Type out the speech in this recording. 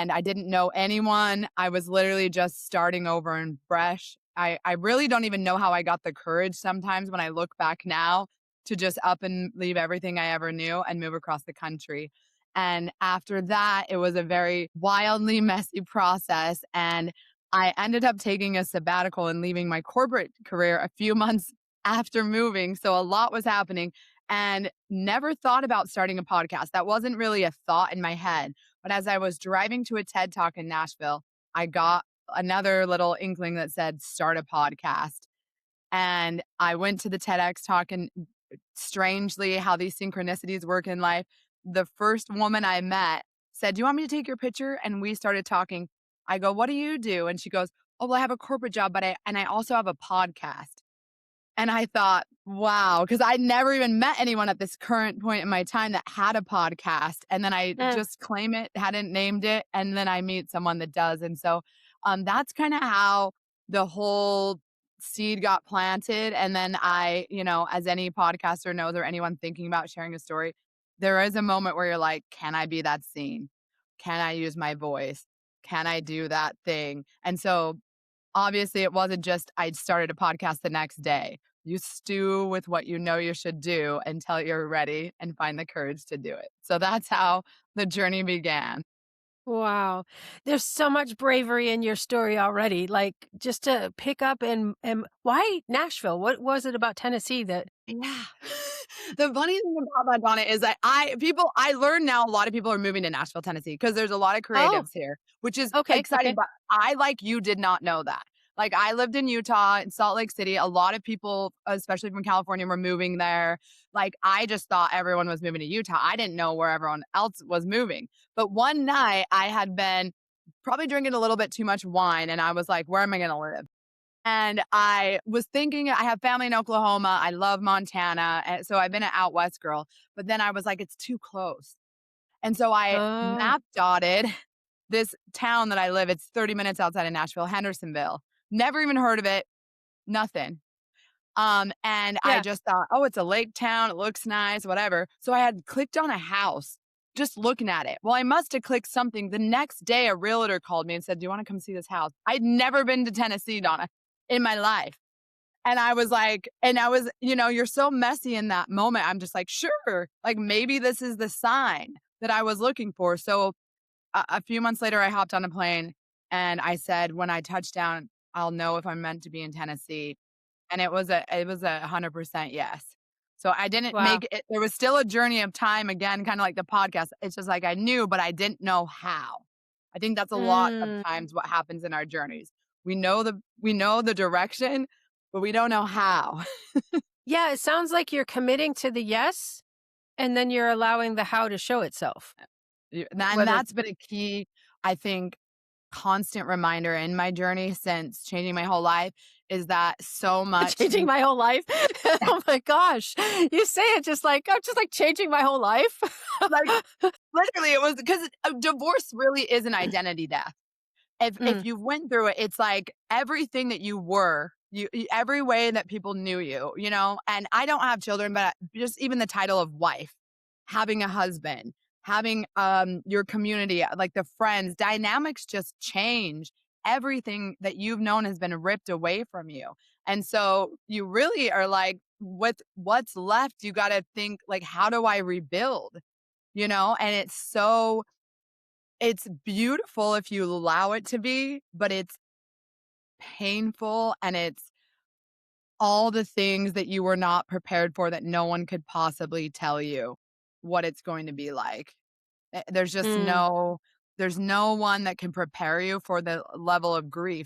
and I didn't know anyone. I was literally just starting over and fresh. I really don't even know how I got the courage sometimes when I look back now to just up and leave everything I ever knew and move across the country. And after that, it was a very wildly messy process. And I ended up taking a sabbatical and leaving my corporate career a few months after moving. So a lot was happening and never thought about starting a podcast. That wasn't really a thought in my head. But as I was driving to a TED Talk in Nashville, I got another little inkling that said, start a podcast. And I went to the TEDx talk, and strangely, how these synchronicities work in life, the first woman I met said, "Do you want me to take your picture?" And we started talking. I go, "What do you do?" And she goes, "Oh, well, I have a corporate job, but I also have a podcast." And I thought, wow, because I never even met anyone at this current point in my time that had a podcast. And then I Eh. just claim it, hadn't named it, and then I meet someone that does. And so that's kind of how the whole seed got planted. And then as any podcaster knows or anyone thinking about sharing a story, there is a moment where you're like, can I be that scene? Can I use my voice? Can I do that thing? And so obviously, it wasn't just I started a podcast the next day. You stew with what you know you should do until you're ready and find the courage to do it. So that's how the journey began. Wow. There's so much bravery in your story already. Like, just to pick up and why Nashville? What was it about Tennessee that Yeah. The funny thing about that, Donna, is that I learn now a lot of people are moving to Nashville, Tennessee, because there's a lot of Oh, creatives here, which is okay, exciting. okay. But I, like you, did not know that. Like, I lived in Utah, in Salt Lake City. A lot of people, especially from California, were moving there. Like, I just thought everyone was moving to Utah. I didn't know where everyone else was moving. But one night I had been probably drinking a little bit too much wine, and I was like, where am I going to live? And I was thinking, I have family in Oklahoma. I love Montana. And so I've been an out west girl. But then I was like, it's too close. And so I Oh, map dotted this town that I live. It's 30 minutes outside of Nashville, Hendersonville. Never even heard of it. Nothing. And I yeah. just thought, oh, it's a lake town. It looks nice, whatever. So I had clicked on a house just looking at it. Well, I must have clicked something. The next day, a realtor called me and said, "Do you want to come see this house?" I'd never been to Tennessee, Donna, in my life. And I was like, you're so messy in that moment. I'm just like, sure, like maybe this is the sign that I was looking for. So a few months later, I hopped on a plane and I said, when I touch down, I'll know if I'm meant to be in Tennessee. And it was a 100% yes. So I didn't Wow. make it. There was still a journey of time, again, kind of like the podcast. It's just like I knew, but I didn't know how. I think that's a lot of Mm. times what happens in our journeys. We know the direction, but we don't know how. Yeah, it sounds like you're committing to the yes, and then you're allowing the how to show itself. And Whether that's been a key, I think, constant reminder in my journey since changing my whole life is that so much changing my whole life. Oh my gosh. You say it just like, I'm just like changing my whole life. like literally it was because divorce really is an identity death. If Mm, you went through it, it's like everything that you were, every way that people knew you. And I don't have children, but just even the title of wife, having a husband, having your community, like the friends, dynamics just change. Everything that you've known has been ripped away from you. And so you really are like, with what's left, you got to think like, how do I rebuild? And it's beautiful if you allow it to be, but it's painful and it's all the things that you were not prepared for that no one could possibly tell you what it's going to be like. There's just mm. there's no one that can prepare you for the level of grief